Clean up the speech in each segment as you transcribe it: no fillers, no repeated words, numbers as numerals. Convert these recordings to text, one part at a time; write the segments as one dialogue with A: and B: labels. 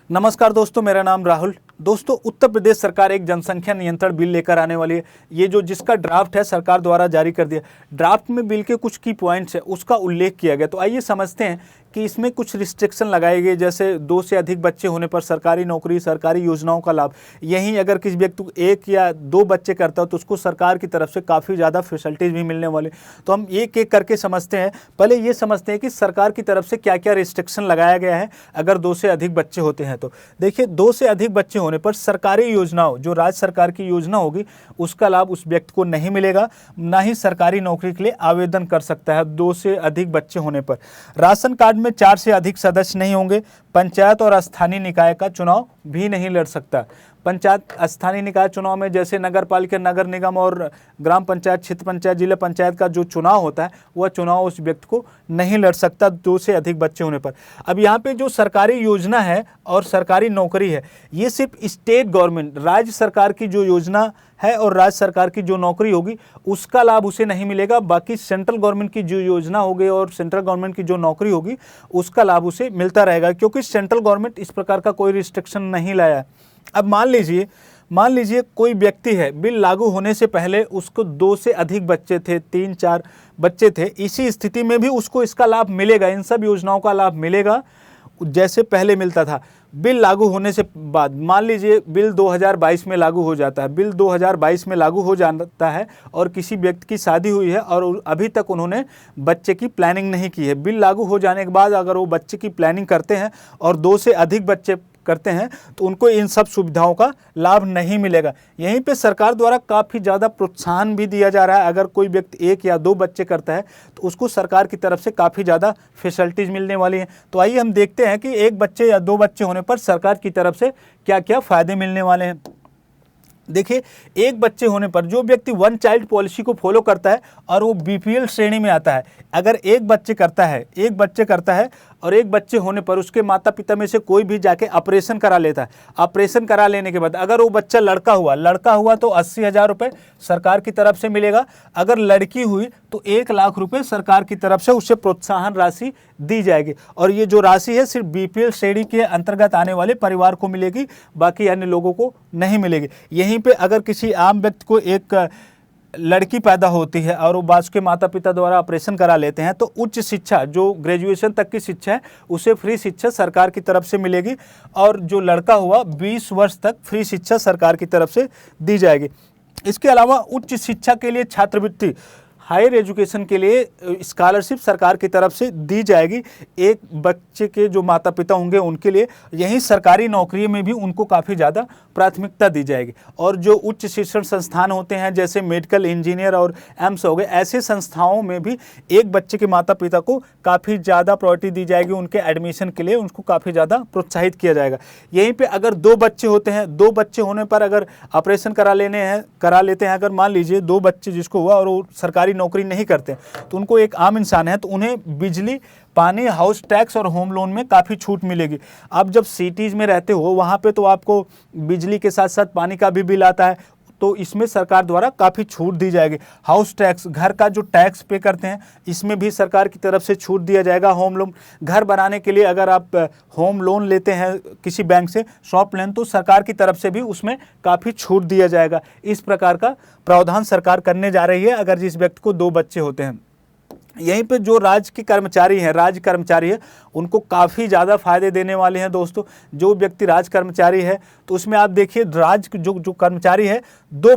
A: नमस्कार दोस्तों, मेरा नाम राहुल। दोस्तों, उत्तर प्रदेश सरकार एक जनसंख्या नियंत्रण बिल लेकर आने वाली है। ये जो जिसका ड्राफ्ट है सरकार द्वारा जारी कर दिया। ड्राफ्ट में बिल के कुछ की पॉइंट्स है उसका उल्लेख किया गया। तो आइए समझते हैं कि इसमें कुछ रिस्ट्रिक्शन लगाए गए, जैसे 2 से अधिक बच्चे होने पर सरकारी नौकरी, सरकारी योजनाओं का लाभ। यहीं अगर किसी व्यक्ति को 1 या 2 बच्चे करता हो तो उसको सरकार की तरफ से काफ़ी ज़्यादा फैसिलिटीज़ भी मिलने वाले। तो हम एक एक करके समझते हैं। पहले ये समझते हैं कि सरकार की तरफ से क्या क्या रिस्ट्रिक्शन लगाया गया है अगर 2 से अधिक बच्चे होते हैं। तो देखिए, 2 से अधिक बच्चे होने पर सरकारी योजनाओं, जो राज्य सरकार की योजना होगी, उसका लाभ उस व्यक्ति को नहीं मिलेगा। ना ही सरकारी नौकरी के लिए आवेदन कर सकता है 2 से अधिक बच्चे होने पर। राशन कार्ड में 4 से अधिक सदस्य नहीं होंगे। पंचायत और स्थानीय निकाय का चुनाव भी नहीं लड़ सकता। पंचायत स्थानीय निकाय चुनाव में जैसे नगर पालिका, नगर निगम और ग्राम पंचायत, क्षेत्र पंचायत, जिला पंचायत का जो चुनाव होता है वह चुनाव उस व्यक्ति को नहीं लड़ सकता 2 से अधिक बच्चे होने पर। अब यहाँ पे जो सरकारी योजना है और सरकारी नौकरी है, ये सिर्फ स्टेट गवर्नमेंट, राज्य सरकार की जो योजना है और राज्य सरकार की जो नौकरी होगी उसका लाभ उसे नहीं मिलेगा। बाकी सेंट्रल गवर्नमेंट की जो योजना होगी और सेंट्रल गवर्नमेंट की जो नौकरी होगी उसका लाभ उसे मिलता रहेगा, क्योंकि सेंट्रल गवर्नमेंट इस प्रकार का कोई रिस्ट्रिक्शन नहीं लाया है। अब मान लीजिए कोई व्यक्ति है, बिल लागू होने से पहले उसको 2 से अधिक बच्चे थे, 3-4 बच्चे थे। इसी स्थिति में भी उसको इसका लाभ मिलेगा, इन सब योजनाओं का लाभ मिलेगा जैसे पहले मिलता था। बिल लागू होने से बाद मान लीजिए बिल 2022 में लागू हो जाता है। बिल 2022 में लागू हो जाता है और किसी व्यक्ति की शादी हुई है और अभी तक उन्होंने बच्चे की प्लानिंग नहीं की है। बिल लागू हो जाने के बाद अगर वो बच्चे की प्लानिंग करते हैं और 2 से अधिक बच्चे करते हैं तो उनको इन सब सुविधाओं का लाभ नहीं मिलेगा। यहीं पे सरकार द्वारा काफ़ी ज़्यादा प्रोत्साहन भी दिया जा रहा है। अगर कोई व्यक्ति 1 या 2 बच्चे करता है तो उसको सरकार की तरफ से काफ़ी ज़्यादा फैसिलिटीज़ मिलने वाली हैं। तो आइए हम देखते हैं कि 1 बच्चे या 2 बच्चे होने पर सरकार की तरफ से क्या क्या फ़ायदे मिलने वाले हैं। देखिए, 1 बच्चे होने पर जो व्यक्ति 1 चाइल्ड पॉलिसी को फॉलो करता है और वो बीपीएल श्रेणी में आता है, अगर 1 बच्चे करता है और 1 बच्चे होने पर उसके माता पिता में से कोई भी जाके ऑपरेशन करा लेता है। ऑपरेशन करा लेने के बाद अगर वो बच्चा लड़का हुआ तो 80,000 रुपये सरकार की तरफ से मिलेगा। अगर लड़की हुई तो 1 लाख रुपये सरकार की तरफ से उसे प्रोत्साहन राशि दी जाएगी। और ये जो राशि है सिर्फ बीपीएल श्रेणी के अंतर्गत आने वाले परिवार को मिलेगी, बाकी अन्य लोगों को नहीं मिलेगी। यहीं पे अगर किसी आम व्यक्ति को एक लड़की पैदा होती है और वो बाद के माता पिता द्वारा ऑपरेशन करा लेते हैं तो उच्च शिक्षा, जो ग्रेजुएशन तक की शिक्षा है, उसे फ्री शिक्षा सरकार की तरफ से मिलेगी। और जो लड़का हुआ 20 वर्ष तक फ्री शिक्षा सरकार की तरफ से दी जाएगी। इसके अलावा उच्च शिक्षा के लिए छात्रवृत्ति, हायर एजुकेशन के लिए स्कॉलरशिप सरकार की तरफ से दी जाएगी। 1 बच्चे के जो माता पिता होंगे उनके लिए यहीं सरकारी नौकरी में भी उनको काफ़ी ज़्यादा प्राथमिकता दी जाएगी। और जो उच्च शिक्षण संस्थान होते हैं जैसे मेडिकल, इंजीनियर और एम्स हो गए, ऐसे संस्थाओं में भी 1 बच्चे के माता पिता को काफ़ी ज़्यादा प्रायोरिटी दी जाएगी। उनके एडमिशन के लिए उनको काफ़ी ज़्यादा प्रोत्साहित किया जाएगा। यहीं पर अगर 2 बच्चे होते हैं, 2 बच्चे होने पर अगर ऑपरेशन करा लेते हैं, अगर मान लीजिए 2 बच्चे जिसको हुआ और वो सरकारी नौकरी नहीं करते तो उनको, एक आम इंसान है तो उन्हें बिजली, पानी, हाउस टैक्स और होम लोन में काफ़ी छूट मिलेगी। आप जब सिटीज़ में रहते हो वहाँ पे तो आपको बिजली के साथ साथ पानी का भी बिल आता है, तो इसमें सरकार द्वारा काफ़ी छूट दी जाएगी। हाउस टैक्स, घर का जो टैक्स पे करते हैं, इसमें भी सरकार की तरफ से छूट दिया जाएगा। होम लोन, घर बनाने के लिए अगर आप होम लोन लेते हैं किसी बैंक से, शॉप लोन, तो सरकार की तरफ से भी उसमें काफ़ी छूट दिया जाएगा। इस प्रकार का प्रावधान सरकार करने जा रही है अगर जिस व्यक्ति को 2 बच्चे होते हैं। यहीं पे जो राज्य कर्मचारी है उनको काफ़ी ज़्यादा फायदे देने वाले हैं। दोस्तों, जो व्यक्ति राज्य कर्मचारी है तो उसमें आप देखिए, राज्य जो कर्मचारी है, 2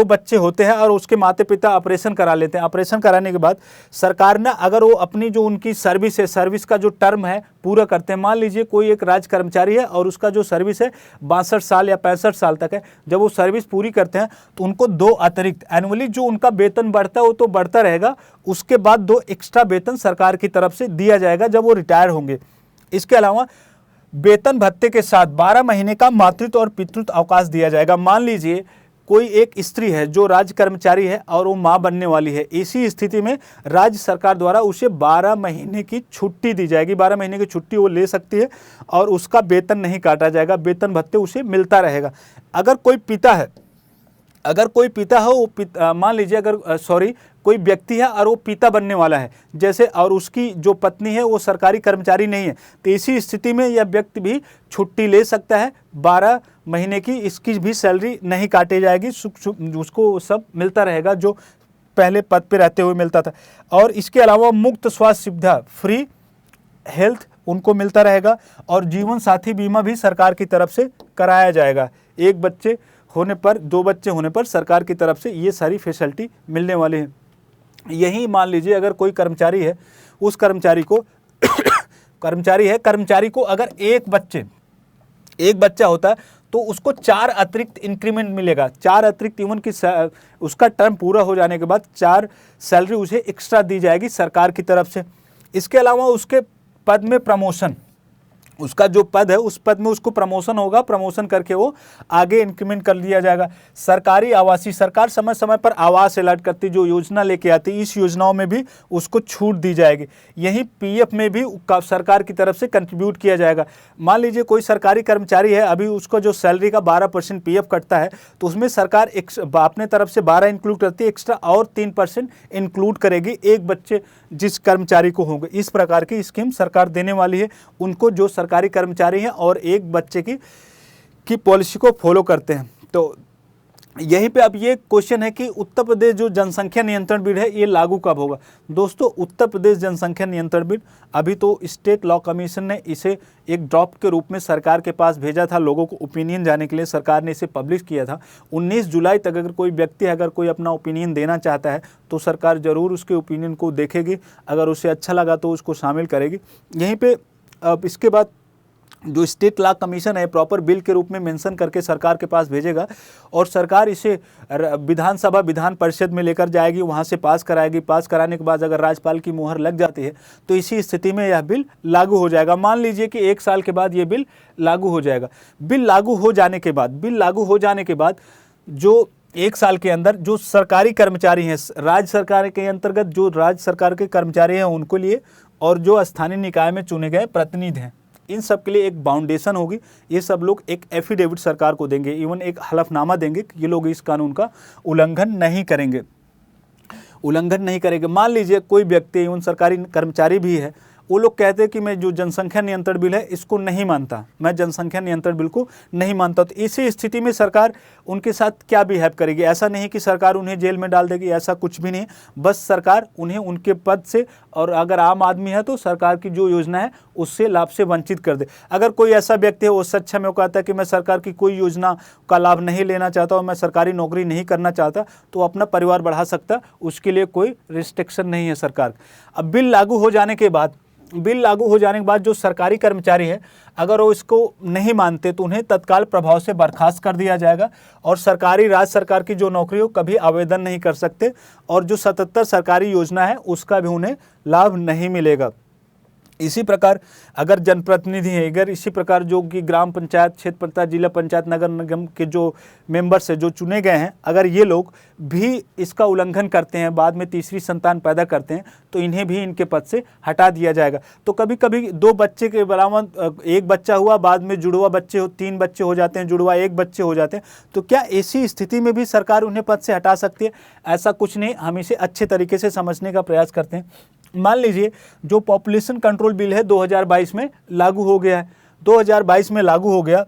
A: बच्चे होते हैं और उसके माता पिता ऑपरेशन करा लेते हैं। ऑपरेशन कराने के बाद सरकार ने, अगर वो अपनी जो उनकी सर्विस है, सर्विस का जो टर्म है पूरा करते हैं, मान लीजिए कोई एक राज्य कर्मचारी है और उसका जो सर्विस है 62 साल या 65 साल तक है, जब वो सर्विस पूरी करते हैं तो उनको 2 अतिरिक्त एनुअली जो उनका वेतन बढ़ता है वो तो बढ़ता रहेगा, उसके बाद 2 एक्स्ट्रा वेतन सरकार की तरफ से दिया जाएगा जब वो रिटायर होंगे। इसके अलावा वेतन भत्ते के साथ 12 महीने का मातृत्व और पितृत्व अवकाश दिया जाएगा। मान लीजिए कोई एक स्त्री है जो राज्य कर्मचारी है और वो माँ बनने वाली है, इसी स्थिति में राज्य सरकार द्वारा उसे 12 महीने की छुट्टी दी जाएगी। 12 महीने की छुट्टी वो ले सकती है और उसका वेतन नहीं काटा जाएगा, वेतन भत्ते उसे मिलता रहेगा। अगर कोई पिता हो, मान लीजिए कोई व्यक्ति है और वो पिता बनने वाला है जैसे, और उसकी जो पत्नी है वो सरकारी कर्मचारी नहीं है, तो इसी स्थिति में यह व्यक्ति भी छुट्टी ले सकता है। 12 महीने की इसकी भी सैलरी नहीं काटी जाएगी, उसको सब मिलता रहेगा जो पहले पद पे रहते हुए मिलता था। और इसके अलावा मुफ्त स्वास्थ्य सुविधा, फ्री हेल्थ उनको मिलता रहेगा, और जीवन साथी बीमा भी सरकार की तरफ से कराया जाएगा। 1 बच्चे होने पर, 2 बच्चे होने पर सरकार की तरफ से ये सारी फैसिलिटी मिलने वाली है। यही मान लीजिए अगर कोई कर्मचारी है, उस कर्मचारी को कर्मचारी को अगर एक बच्चा होता है तो उसको 4 अतिरिक्त इंक्रीमेंट मिलेगा। 4 अतिरिक्त इवन की उसका टर्म पूरा हो जाने के बाद 4 सैलरी उसे एक्स्ट्रा दी जाएगी सरकार की तरफ से। इसके अलावा उसके पद में प्रमोशन, उसका जो पद है उस पद में उसको प्रमोशन होगा, प्रमोशन करके वो आगे इंक्रीमेंट कर दिया जाएगा। सरकारी आवासीय, सरकार समय समय पर आवास अलॉट करती, जो योजना लेके आती, इस योजनाओं में भी उसको छूट दी जाएगी। यही पीएफ में भी सरकार की तरफ से कंट्रीब्यूट किया जाएगा। मान लीजिए कोई सरकारी कर्मचारी है, अभी उसको जो सैलरी का 12% पीएफ कटता है, तो उसमें सरकार अपने तरफ से 12 इंक्लूड करती है, एक्स्ट्रा और 3% इंक्लूड करेगी एक बच्चे जिस कर्मचारी को होंगे। इस प्रकार की स्कीम सरकार देने वाली है उनको जो सरकारी कर्मचारी हैं और एक बच्चे की पॉलिसी को फॉलो करते हैं। तो यहीं पे अब ये क्वेश्चन है कि उत्तर प्रदेश जो जनसंख्या नियंत्रण बिल है ये लागू कब होगा। दोस्तों, उत्तर प्रदेश जनसंख्या नियंत्रण बिल अभी तो स्टेट लॉ कमीशन ने इसे एक ड्राफ्ट के रूप में सरकार के पास भेजा था, लोगों को ओपिनियन जाने के लिए सरकार ने इसे पब्लिश किया था। 19 जुलाई तक अगर कोई व्यक्ति अगर कोई अपना ओपिनियन देना चाहता है तो सरकार ज़रूर उसके ओपिनियन को देखेगी, अगर उसे अच्छा लगा तो उसको शामिल करेगी। यहीं पर अब इसके बाद जो स्टेट लॉ कमीशन है प्रॉपर बिल के रूप में मेंशन करके सरकार के पास भेजेगा और सरकार इसे विधानसभा विधान परिषद में लेकर जाएगी, वहां से पास कराएगी। पास कराने के बाद अगर राज्यपाल की मुहर लग जाती है तो इसी स्थिति में यह बिल लागू हो जाएगा। मान लीजिए कि 1 साल के बाद ये बिल लागू हो जाएगा। बिल लागू हो जाने के बाद जो 1 साल के अंदर जो सरकारी कर्मचारी हैं, राज्य सरकार के अंतर्गत जो राज्य सरकार के कर्मचारी हैं उनको लिए, और जो स्थानीय निकाय में चुने गए प्रतिनिधि हैं, इन सब के लिए एक बाउंडेशन होगी। ये सब लोग एक एफिडेविट सरकार को देंगे, इवन एक हलफनामा देंगे कि ये लोग इस कानून का उल्लंघन नहीं करेंगे। मान लीजिए कोई व्यक्ति, इवन सरकारी कर्मचारी भी है, वो लोग कहते हैं कि मैं जो जनसंख्या नियंत्रण बिल है इसको नहीं मानता, मैं जनसंख्या नियंत्रण बिल को नहीं मानता, तो इसी स्थिति में सरकार उनके साथ क्या बिहेव करेगी। ऐसा नहीं कि सरकार उन्हें जेल में डाल देगी, ऐसा कुछ भी नहीं। बस सरकार उन्हें उनके पद से, और अगर आम आदमी है तो सरकार की जो योजना है उससे लाभ से वंचित कर दे। अगर कोई ऐसा व्यक्ति है वो सच्चा में कहता है कि मैं सरकार की कोई योजना का लाभ नहीं लेना चाहता और मैं सरकारी नौकरी नहीं करना चाहता, तो अपना परिवार बढ़ा सकता, उसके लिए कोई रिस्ट्रिक्शन नहीं है सरकार। अब बिल लागू हो जाने के बाद जो सरकारी कर्मचारी है अगर वो इसको नहीं मानते तो उन्हें तत्काल प्रभाव से बर्खास्त कर दिया जाएगा और राज्य सरकार की जो नौकरी हो कभी आवेदन नहीं कर सकते, और जो 77 सरकारी योजना है उसका भी उन्हें लाभ नहीं मिलेगा। इसी प्रकार अगर जनप्रतिनिधि हैं, अगर इसी प्रकार जो कि ग्राम पंचायत, क्षेत्र पंचायत, जिला पंचायत, नगर निगम के जो मेंबर्स हैं जो चुने गए हैं, अगर ये लोग भी इसका उल्लंघन करते हैं, बाद में तीसरी संतान पैदा करते हैं, तो इन्हें भी इनके पद से हटा दिया जाएगा। तो कभी कभी 2 बच्चे के बराबर 1 बच्चा हुआ, बाद में जुड़वा बच्चे हो 3 बच्चे हो जाते हैं, जुड़वा 1 बच्चे हो जाते हैं, तो क्या ऐसी स्थिति में भी सरकार उन्हें पद से हटा सकती है? ऐसा कुछ नहीं। हम इसे अच्छे तरीके से समझने का प्रयास करते हैं। मान लीजिए जो पॉपुलेशन कंट्रोल बिल है 2022 में लागू हो गया है, 2022 में लागू हो गया।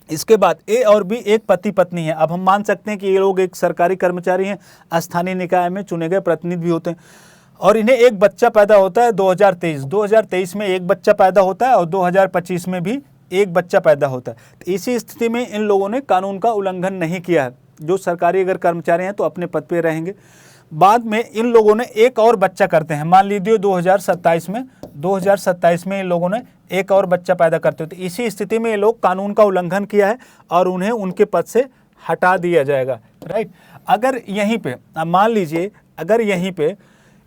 A: इसके बाद ए और बी एक पति पत्नी है। अब हम मान सकते हैं कि ये लोग एक सरकारी कर्मचारी हैं, स्थानीय निकाय में चुने गए प्रतिनिधि भी होते हैं, और इन्हें एक बच्चा पैदा होता है 2023 में एक बच्चा पैदा होता है और 2025 में भी एक बच्चा पैदा होता है। तो इसी स्थिति में इन लोगों ने कानून का उल्लंघन नहीं किया है। जो सरकारी अगर कर्मचारी हैं तो अपने पद पे रहेंगे। बाद में इन लोगों ने एक और बच्चा करते हैं, मान लीजिए 2027 में इन लोगों ने एक और बच्चा पैदा करते हैं, तो इसी स्थिति में ये लोग कानून का उल्लंघन किया है और उन्हें उनके पद से हटा दिया जाएगा। राइट। अगर यहीं पे मान लीजिए अगर यहीं पे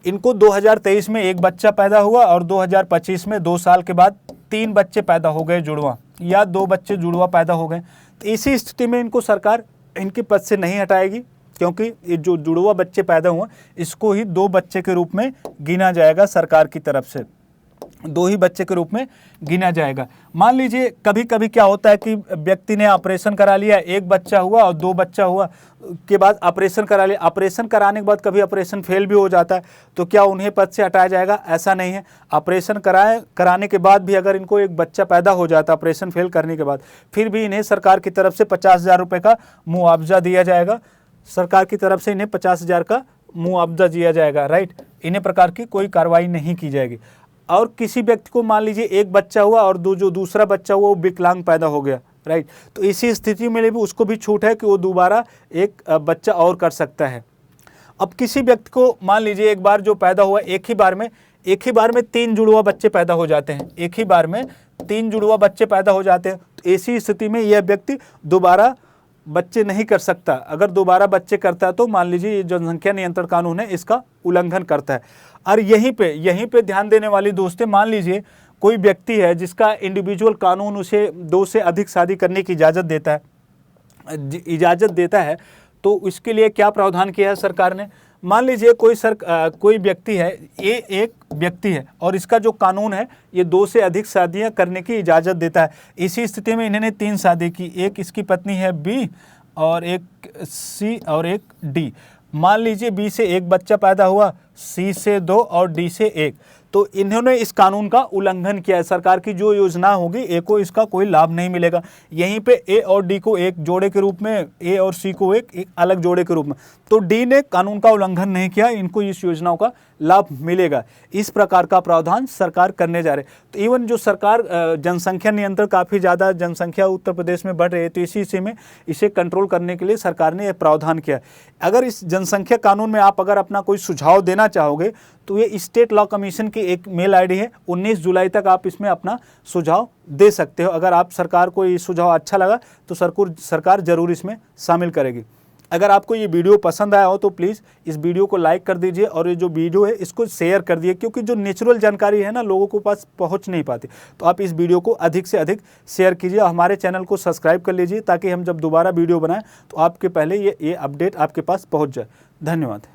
A: इनको 2023 में एक बच्चा पैदा हुआ और 2025 में 2 साल के बाद 3 बच्चे पैदा हो गए जुड़वा, या 2 बच्चे जुड़वा पैदा हो गए, तो इसी स्थिति में इनको सरकार इनके पद से नहीं हटाएगी, क्योंकि ये जो जुड़वा बच्चे पैदा हुए इसको ही 2 बच्चे के रूप में गिना जाएगा सरकार की तरफ से। 2 ही बच्चे के रूप में गिना जाएगा। मान लीजिए कभी कभी क्या होता है कि व्यक्ति ने ऑपरेशन करा लिया, 1 बच्चा हुआ और 2 बच्चा हुआ के बाद ऑपरेशन करा लिया, ऑपरेशन कराने के बाद कभी ऑपरेशन फेल भी हो जाता है, तो क्या उन्हें पद से हटाया जाएगा? ऐसा नहीं है। ऑपरेशन कराने के बाद भी अगर इनको एक बच्चा पैदा हो जाता है ऑपरेशन फेल करने के बाद, फिर भी इन्हें सरकार की तरफ से 50,000 रुपये का मुआवजा दिया जाएगा। सरकार की तरफ से इन्हें 50,000 का मुआवजा दिया जाएगा, राइट। इन्हें प्रकार की कोई कार्रवाई नहीं की जाएगी। और किसी व्यक्ति को मान लीजिए 1 बच्चा हुआ और जो दूसरा बच्चा हुआ वो विकलांग पैदा हो गया, राइट, तो इसी स्थिति में भी उसको भी छूट है कि वो दोबारा एक बच्चा और कर सकता है। अब किसी व्यक्ति को मान लीजिए एक बार जो पैदा हुआ, एक ही बार में 3 जुड़वा बच्चे पैदा हो जाते हैं, एक ही बार में 3 जुड़वा बच्चे पैदा हो जाते हैं, तो ऐसी स्थिति में यह व्यक्ति दोबारा बच्चे नहीं कर सकता। अगर दोबारा बच्चे करता है तो मान लीजिए ये जनसंख्या नियंत्रण कानून है, इसका उल्लंघन करता है। और यहीं पे ध्यान देने वाली दोस्तें, मान लीजिए कोई व्यक्ति है जिसका इंडिविजुअल कानून उसे 2 से अधिक शादी करने की इजाज़त देता है, तो इसके लिए क्या प्रावधान किया है सरकार ने? मान लीजिए कोई व्यक्ति है, ये एक व्यक्ति है और इसका जो कानून है ये 2 से अधिक शादियां करने की इजाज़त देता है। इसी स्थिति में इन्होंने 3 शादी की, एक इसकी पत्नी है बी और एक सी और एक डी। मान लीजिए बी से 1 बच्चा पैदा हुआ, सी से 2 और डी से 1, तो इन्होंने इस कानून का उल्लंघन किया है। सरकार की जो योजना होगी ए को इसका कोई लाभ नहीं मिलेगा। यहीं पे ए और डी को एक जोड़े के रूप में, ए और सी को एक अलग जोड़े के रूप में, तो डी ने कानून का उल्लंघन नहीं किया, इनको इस योजनाओं का लाभ मिलेगा। इस प्रकार का प्रावधान सरकार करने जा रहे। तो इवन जो सरकार जनसंख्या नियंत्रण, काफ़ी ज़्यादा जनसंख्या उत्तर प्रदेश में बढ़ रही है, तो इसी में इसे कंट्रोल करने के लिए सरकार ने यह प्रावधान किया। अगर इस जनसंख्या कानून में आप अगर अपना कोई सुझाव देना चाहोगे तो ये स्टेट लॉ कमीशन की एक मेल आईडी है, 19 जुलाई तक आप इसमें अपना सुझाव दे सकते हो। अगर आप सरकार को ये सुझाव अच्छा लगा तो सरकार जरूर इसमें शामिल करेगी। अगर आपको ये वीडियो पसंद आया हो तो प्लीज़ इस वीडियो को लाइक कर दीजिए और ये जो वीडियो है इसको शेयर कर दिए, क्योंकि जो नेचुरल जानकारी है ना लोगों के पास पहुंच नहीं पाती। तो आप इस वीडियो को अधिक से अधिक शेयर कीजिए, हमारे चैनल को सब्सक्राइब कर लीजिए ताकि हम जब दोबारा वीडियो बनाएं तो आपके पहले ये अपडेट आपके पास पहुँच जाए। धन्यवाद।